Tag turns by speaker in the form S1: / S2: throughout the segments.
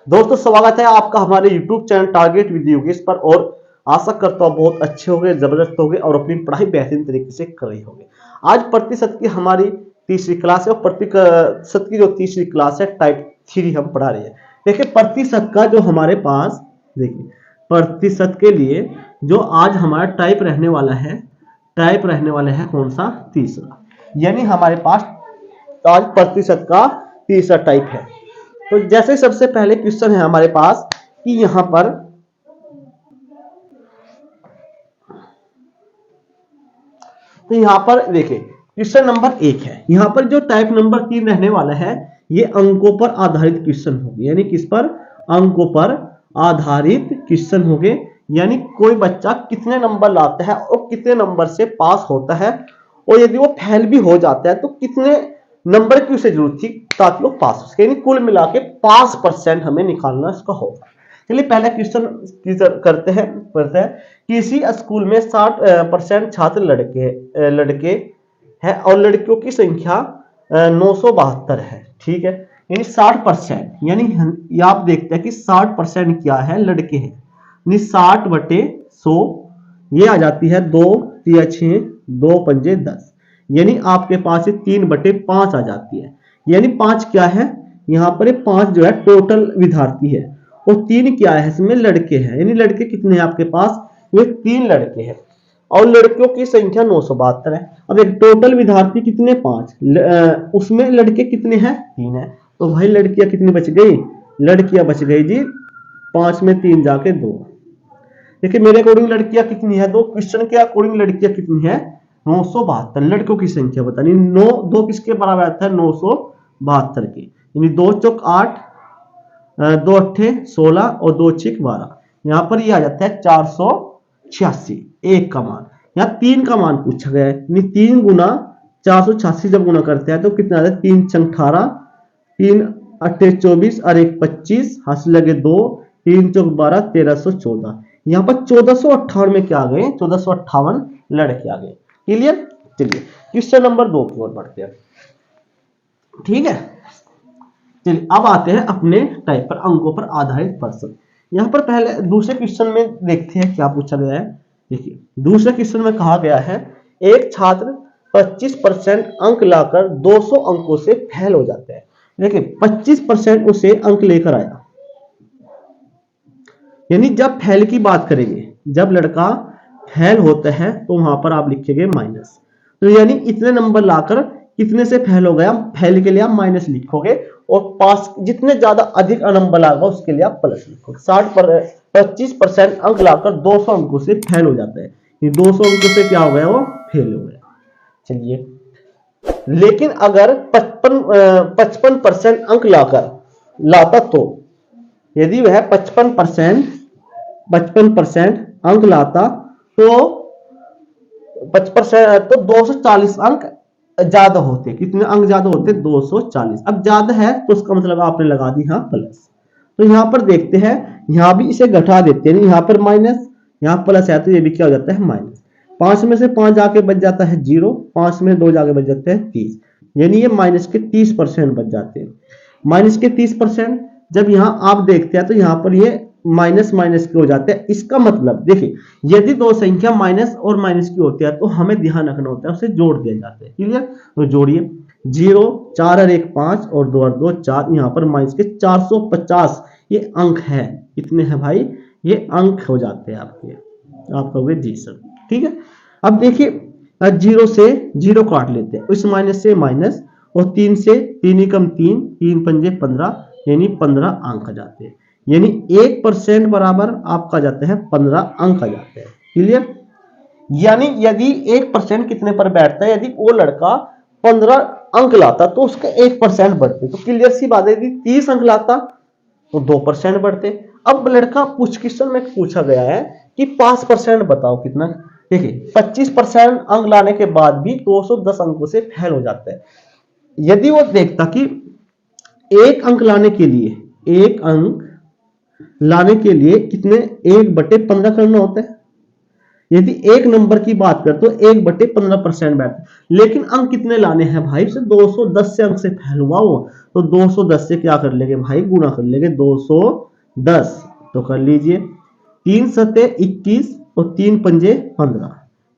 S1: दोस्तों स्वागत है आपका हमारे YouTube channel target with Yogesh पर। और आशा करता हूँ बहुत अच्छे होंगे, जबरदस्त होंगे और अपनी पढ़ाई बेहतरीन तरीके से कर रहे होंगे। आज प्रतिशत की हमारी तीसरी क्लास है और प्रतिशत की जो तीसरी क्लास है टाइप 3 हम पढ़ा रहे हैं। देखिए प्रतिशत का जो हमारे पास, देखिए प्रतिशत के लिए जो आज हमारा टाइप रहने वाला है, कौन सा? तीसरा। यानी हमारे पास आज प्रतिशत का तीसरा टाइप है। तो जैसे सबसे पहले क्वेश्चन है हमारे पास कि यहां पर देखिए क्वेश्चन नंबर 1 है। यहां पर जो टाइप नंबर 3 रहने वाला है ये अंकों पर आधारित क्वेश्चन होंगे। यानी किस पर? अंकों पर आधारित क्वेश्चन होंगे। यानी कोई बच्चा कितने नंबर लाता है और कितने नंबर से पास होता है, और यदि वो फेल भी हो जाता है तो कितने नंबर की उसे जरूरत थी ताकि वो पास हो सके। यानी कुल मिला के 5% हमें निकालना इसका होगा। चलिए पहला क्वेश्चन करते हैं। किसी स्कूल में 60% छात्र लड़के हैं और लड़कियों की संख्या 972 है। ठीक है, यानी 60%, यानी आप देखते हैं कि 60% क्या है? लड़के हैं। यानी 60/100 ये आ जाती है 2 3 6 2 5 10। यानी आपके पास 3/5 आ जाती है। यानी 5 क्या है यहां पर? 5 जो है टोटल विद्यार्थी है और 3 क्या है? इसमें लड़के हैं। यानी लड़के कितने हैं आपके पास? ये 3 लड़के हैं और लड़कियों की संख्या 972 है। अब एक टोटल विद्यार्थी कितने? 5, उसमें लड़के कितने हैं? 3 है। तो भाई लड़कियां कितनी बच गई? लड़कियां बच गई जी 5 में 3 जाके 2। देखिए मेरे अकॉर्डिंग लड़कियां कितनी है? 2 क्वेश्चन के अकॉर्डिंग लड़कियां कितनी है? 972। लड़कों की संख्या बतानी। 9 2 किसके बराबर आता है? 972 की। यानी 2 चौक 8, 2 अट्ठे 16 और 2 छिक 12। यहां पर ये आ जाता है 486। एक का मान, यहाँ 3 का मान पूछा गया है। 3 गुना 486 जब गुना करते हैं तो कितना आता है? 3 छंग 18, 3 अट्ठे 24 और 1 25, हासिल लगे 2, 3 चौक 12, 1314। यहाँ पर 1458 में क्या आ गए? 1458 लड़के आ गए। क्लियर? चलिए क्वेश्चन नंबर 2 की ओर बढ़ते हैं। ठीक है, चलिए अब आते हैं अपने टाइप पर, अंकों पर आधारित प्रश्न। यहां पर पहले दूसरे क्वेश्चन में देखते हैं क्या पूछा गया है। देखिए दूसरे क्वेश्चन में कहा गया है एक छात्र 25% अंक लाकर 200 अंकों से फेल हो जाता है। देखिए 25% उसे अंक लेकर आया। यानी जब फेल की बात करेंगे, जब लड़का फेल होता है तो वहां पर आप लिखेंगे माइनस। तो यानी इतने नंबर लाकर कितने से फेल हो गया? फेल के लिए आप माइनस लिखोगे और पास जितने ज्यादा अधिक नंबर लाएगा उसके लिए आप प्लस लिखोगे। 25% अंक लाकर 200 अंकों से फेल हो जाता है। 200 अंकों से क्या हो गया? वो फेल हो गया। चलिए लेकिन अगर 55% अंक लाता तो, यदि वह 55% अंक लाता तो 55% तो 240 अंक ज्यादा होते। कितने अंक ज्यादा होते? 240। अब ज्यादा है तो उसका मतलब आपने लगा दी यहां प्लस। तो यहां पर देखते हैं, यहां भी इसे घटा देते हैं। यहां पर माइनस, यहां प्लस है तो ये भी क्या हो जाता है? माइनस। 5 में से 5 जाके बच जाता है 0, 5 में 2 जाके बच जाते हैं 30। यानी ये माइनस के 30% बच जाते हैं। माइनस के 30% जब यहां आप देखते हैं तो यहां पर ये माइनस माइनस के हो जाते हैं। इसका मतलब देखिए यदि दो संख्या माइनस और माइनस की होती है तो हमें ध्यान रखना होता है उसे जोड़ दिया जाता है। क्लियर? तो जोड़िए 0, 4 और 1 5 और 2 और 2 4। यहां पर माइनस के 450 ये अंक है। कितने हैं भाई? ये अंक हो जाते हैं आपके। आप कहोगे जी सर ठीक है। अब देखिए 0 से 0 काट लेते हैं, इस माइनस से माइनस, और 3 से 3 ही कम 3, 3 पंजे 15, यानी 15 अंक आ जाते हैं। यानी 1% बराबर आपका जाता है 15 अंक आ जाते हैं। क्लियर? यानी यदि 1% कितने पर बैठता है? यदि वो लड़का 15 अंक लाता तो उसका 1% बढ़ते। तो क्लियर सी बात है, यदि 30 अंक लाता तो 2% बढ़ते। अब लड़का कुछ क्वेश्चन में पूछा गया है कि 5% बताओ कितना। देखिए 25% अंक लाने के बाद भी 210 अंकों से फेल हो जाता है। यदि वो देखता कि एक अंक लाने के लिए कितने 1/15 करना होता है। यदि एक नंबर की बात कर तो 1/15% बैठता, लेकिन अंक कितने लाने हैं भाई? से 210 से अंक से फेल हुआ वो, तो 210 से क्या कर लेंगे भाई, गुना कर लेंगे 210। तो कर लीजिए 3 सते 21 और 3 पंजे 15,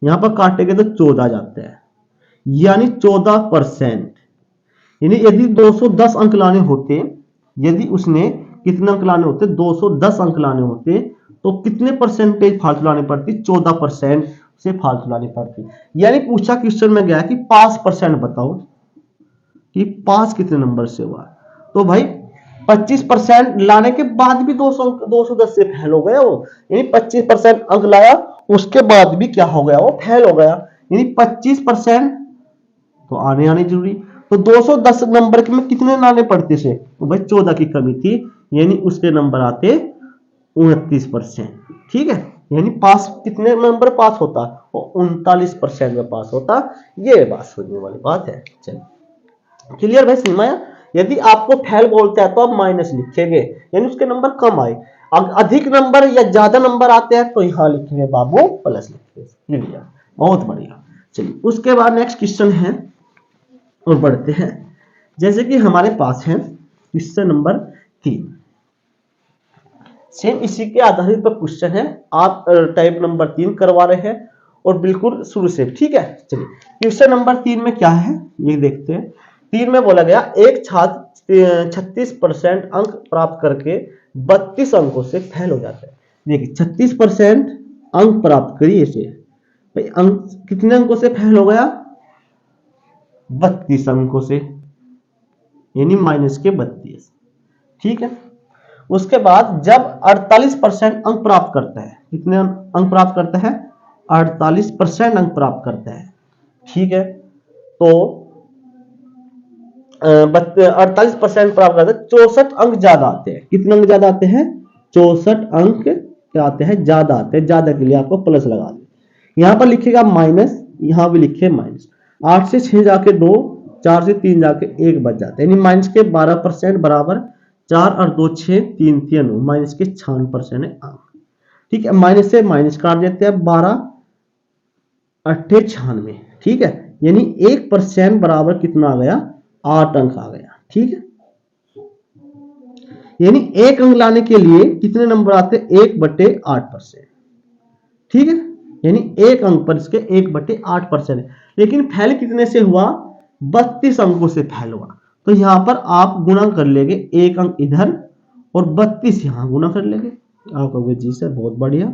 S1: यहां पर काटेंगे तो 14 जाते हैं, यानी 14%। यानी यदि 210 अंक लाने होते, यदि उसने कितने अंक लाने होते, 210 अंक लाने होते, तो कितने परसेंटेज फालतू लानी पड़ती, 14% से फालतू लानी पड़ती। यानी पूछा क्वेश्चन में गया कि 5% बताओ कि 5 कितने नंबर से हुआ, तो भाई 25% लाने के बाद भी 210 से फेल हो गया वो, यानी 25% अंक लाया उसके बाद भी क्या हो गया, वो फेल हो गया। यानी 25% तो आने जरूरी, तो 210 नंबर के में कितने लाने पड़ते थे, तो भाई 14 की कमी थी, यानी उसके नंबर आते 29%। ठीक है, यानी पास कितने नंबर पास होता, 39% में पास होता। ये बात सुनने वाली बात है। चलिए क्लियर भाई, समझ आया। यदि आपको फेल बोलता है तो आप माइनस लिखेंगे, यानी उसके नंबर कम आए। अब अधिक नंबर या ज्यादा नंबर आते हैं तो यहां लिखेंगे बाबू प्लस लिखेंगे। क्लियर, बहुत बढ़िया। चलिए उसके बाद नेक्स्ट क्वेश्चन है और बढ़ते हैं। जैसे कि हमारे पास है क्वेश्चन नंबर 3, सेम इसी के आधारित पर क्वेश्चन है। आप टाइप नंबर 3 करवा रहे हैं और बिल्कुल शुरू से। ठीक है, चलिए क्वेश्चन नंबर 3 में क्या है ये देखते हैं। 3 में बोला गया एक छात्र 36% अंक प्राप्त करके 32 अंकों से फेल हो जाता है। देखिए 36% अंक प्राप्त करिए से, भाई अंक कितने अंकों से फेल हो गया, 32 अंकों से, यानी माइनस के 32। ठीक है, उसके बाद जब 48% अंक प्राप्त करता है, कितने अंक प्राप्त करता है, 48% अंक प्राप्त करता है। ठीक है, तो 48% प्राप्त करता है, 64 अंक ज्यादा आते हैं। कितने अंक ज्यादा आते हैं, 64 अंक क्या आते हैं, ज्यादा आते हैं। ज्यादा के लिए आपको प्लस लगा दे, यहां पर लिखेगा माइनस, यहां भी लिखे माइनस। 8 से 6 जाके 2, 4 से 3 जाके 1 बच जाते हैं, यानी माइनस के 12% बराबर 4 और 2 6, 3 3 माइनस के 96% है अंक। ठीक है, माइनस से माइनस काट देते हैं, 12 8 96। ठीक है, यानी 1% बराबर कितना आ गया, 8 अंक आ गया। ठीक है, यानी एक अंक लाने के लिए कितने नंबर आते, 1/8%। ठीक है, यानी एक अंक पर इसके 1/8% है। लेकिन फैल कितने से हुआ, 32 अंकों से फैल हुआ। तो यहां पर आप गुणा कर लेंगे, एक अंक इधर और 32 यहां गुणा कर लेंगे। आप कहोगे जी सर बहुत बढ़िया,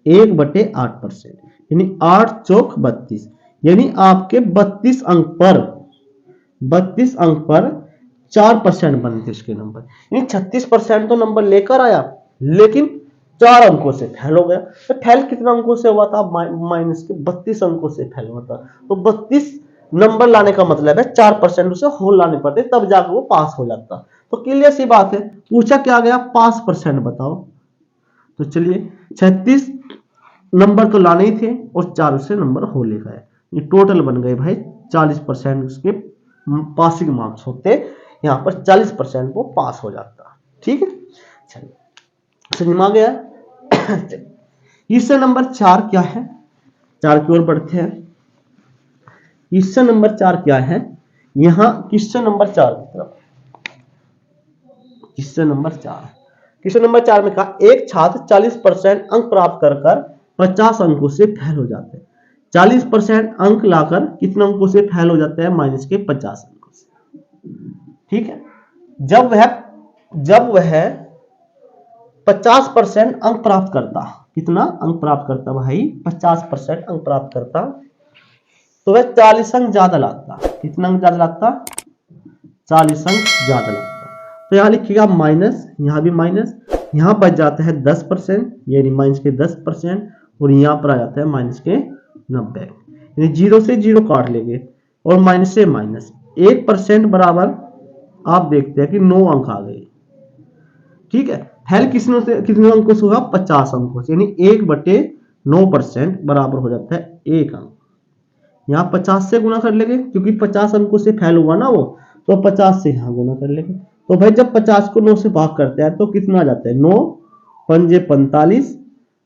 S1: 1/8%, यानी 8 चौक 32, यानी आपके 32 अंक पर 4% बनते इसके नंबर, यानी 36% तो नंबर लेकर आया, लेकिन 4 अंकों से फेल हो गया। तो फेल कितने अंकों से हुआ था, माइनस के 32 अंकों से फेल हुआ था। तो 32 नंबर लाने का मतलब है 4% उसे होल लाने पड़ते, तब जाकर वो पास हो जाता। तो क्लियर सी बात है, पूछा क्या गया, 5% बताओ। तो चलिए 36 नंबर तो लाने ही थे और 4 से नंबर हो ले गए, ये टोटल बन गए भाई 40% उसके पासिंग मार्क्स होते, यहां पर 40% वो पास हो जाता। ठीक है, चलिए समझ में आ गया। क्वेश्चन नंबर 4 क्या है, 4 की ओर बढ़ते हैं। क्वेश्चन नंबर 4 क्या है, यहां क्वेश्चन नंबर 4 की तरफ, क्वेश्चन नंबर 4 में कहा एक छात्र 40% अंक प्राप्त कर 50 अंकों से फेल हो जाते हैं। 40% अंक लाकर कितने अंकों से फेल हो जाते हैं, माइनस के 50 अंकों से। ठीक है, जब वह 50% अंक प्राप्त करता, कितना अंक प्राप्त करता भाई, 50% अंक प्राप्त करता, तो वह 40 अंक ज्यादा लाता। कितना अंक ज्यादा लाता, 40 अंक ज्यादा लाता। तो यहां लिखिएगा माइनस, यहां भी माइनस, यहां बच जाता है 10%, यानी माइनस के 10%, और यहां पर आ जाता है माइनस के 90, यानी 0 से 0 काट लेंगे और माइनस से माइनस 1% बराबर आप देखते हैं कि 9 अंक आ गए। ठीक है, फेल कितने अंकों से हुआ, 50 अंकों से, यानी 1/9% बराबर हो जाता है 1 अंक। यहां 50 से गुना कर लेंगे, क्योंकि 50 अंकों से फेल हुआ ना वो, तो 50 से यहां गुना कर लेंगे। तो भाई जब 50 को 9 से भाग करते हैं तो कितना आ जाता है, 9 पंजे 45,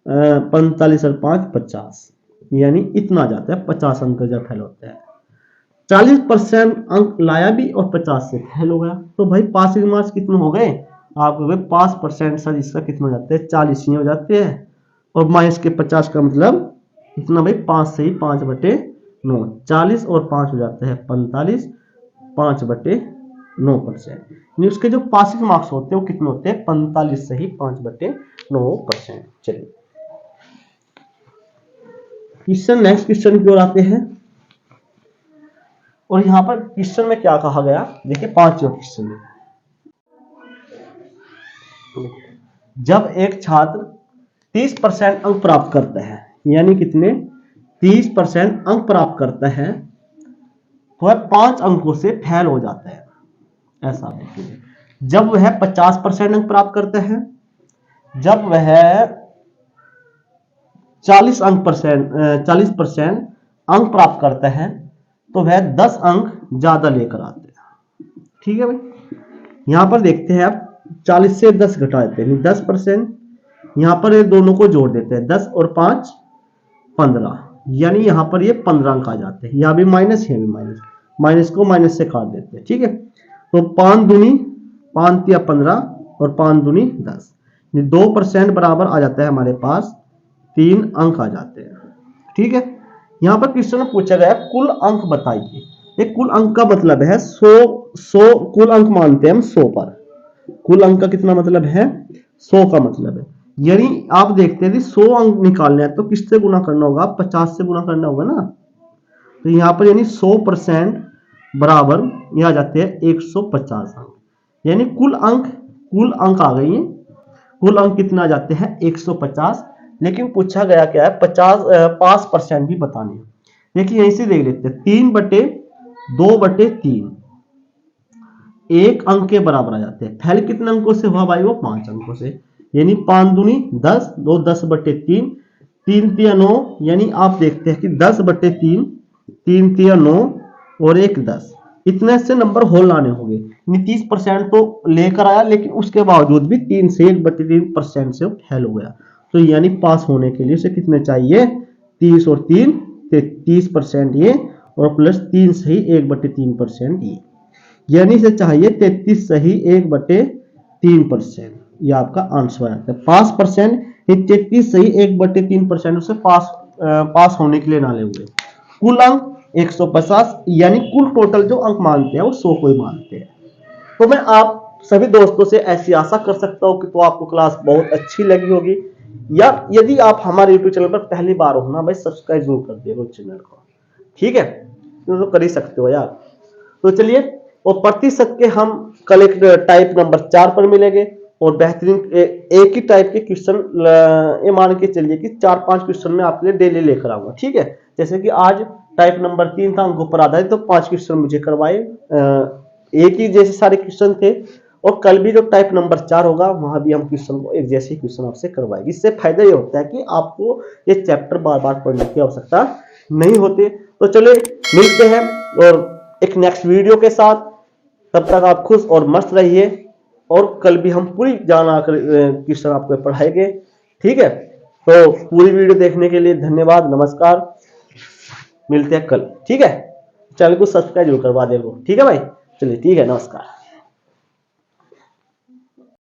S1: 45 और 5 50, यानी इतना आ जाता है 50 अंक जब फेल होता है। 40% अंक लाया भी और 50 से फेल हो गया, तो भाई पासिंग मार्क्स कितने हो गए आपको? 5% सर इसका कितना हो जाते हैं? 40 ही हो जाते हैं। और माइनस के 50 का मतलब कितना भाई? 5 से ही 5/9, 40 और 5 हो जाते हैं 45, 5/9%। उसके जो पासिंग मार्क्स होते हैं वो कितने होते हैं? 45 से ही 5/9%। चलिए क्वेश्चन, नेक्स्ट क्वेश्चन की ओर आते हैं। और यहां पर क्वेश्चन में क्या कहा गया देखिए, 5 क्वेश्चन में जब एक छात्र 30% अंक प्राप्त करता है, यानी कितने? 30% अंक प्राप्त करता है, तो वह 5 अंकों से फेल हो जाता है। ऐसा देखिए, जब वह 50% अंक प्राप्त करता है, जब वह 40% अंक प्राप्त करता है, तो वह 10 अंक ज्यादा लेकर आते हैं। ठीक है भाई, यहां पर देखते हैं आप 40 से 10 घटा देते हैं 10%, यहां पर ये दोनों को जोड़ देते हैं 10 और 5 15, यानी यहां पर ये 15 अंक आ जाते हैं। यहां भी माइनस, यहां भी माइनस, माइनस को माइनस से काट देते हैं। ठीक है, तो 5 दूनी 5 या 15 और 5 दूनी 10, 2% बराबर आ जाता है हमारे पास 3 अंक आ जाते हैं। ठीक है, यहां पर क्वेश्चन में पूछा गया कुल अंक बताइए। ये कुल अंक का मतलब है 100 कुल अंक मानते हैं हम 100 पर। कुल अंक का कितना मतलब है? 100 का मतलब है, यानी आप देखते हैं 100 अंक निकालने हैं तो किससे गुना करना होगा? 50 से गुना करना होगा ना। तो यहां पर यानी 100% बराबर ये आ जाते हैं 150 अंक, यानी कुल अंक आ गई है। कुल अंक कितना आ जाते हैं? 150। लेकिन पूछा गया क्या है? 5% भी बताने हैं। देखिए यहीं से देख लेते हैं, 3/2/3 एक अंक के बराबर आ जाते हैं। फेल कितने अंकों से हुआ भाई? वो 5 अंकों से, यानी 5 दूनी 10, 2 10/3, 3 3 9, यानी आप देखते हैं कि 10/3, 3 3 9 और 1 10, इतने से नंबर होल लाने होंगे। 30% तो लेकर आया, लेकिन उसके बावजूद भी 3 से 1/3% से फेल हो गया। तो यानी पास होने के लिए उसे कितने चाहिए? 30 और 3 33% ये, और प्लस 3 से ही 1/3% ये, यानी से चाहिए 33 सही 1/3%। ये आपका आंसर आता है। 5% 33 सही 1/3% उसे पास होने के लिए नाले हुए। कुल अंक 150, यानी कुल टोटल जो अंक मानते हैं वो 100 को ही मानते हैं। तो मैं आप सभी दोस्तों से ऐसी आशा कर सकता हूं कि तो आपको क्लास बहुत अच्छी लगी होगी, या यदि आप हमारे YouTube चैनल पर पहली बार हो ना भाई, सब्सक्राइब जरूर कर दिएगा चैनल को। ठीक है, तो कर ही सकते हो यार। तो चलिए, और प्रतिशत के हम कल एक टाइप नंबर 4 पर मिलेंगे, और बेहतरीन एक ही टाइप के क्वेश्चन ये मान के चलिए कि 4-5 क्वेश्चन में आपके लिए डेली लेकर आऊंगा। ठीक है, जैसे कि आज टाइप नंबर 3 था अंकों पर आधारित, तो 5 क्वेश्चन मुझे करवाए, एक ही जैसे सारे क्वेश्चन थे। और कल भी जो टाइप नंबर 4 होगा वहां भी हम क्वेश्चन को एक जैसे क्वेश्चन आपसे करवाएंगे। इससे फायदा ये होता है कि आपको ये चैप्टर बार बार पढ़ने की आवश्यकता नहीं होती। तो चलिए मिलते हैं और एक नेक्स्ट वीडियो के साथ। तब तक आप खुश और मस्त रहिए, और कल भी हम पूरी जान आकर क्वेश्चन आपको पढ़ाएंगे। ठीक है, तो पूरी वीडियो देखने के लिए धन्यवाद, नमस्कार, मिलते हैं कल। ठीक है, चैनल को सब्सक्राइब जरूर करवा देगा। ठीक है भाई, चलिए ठीक है, नमस्कार।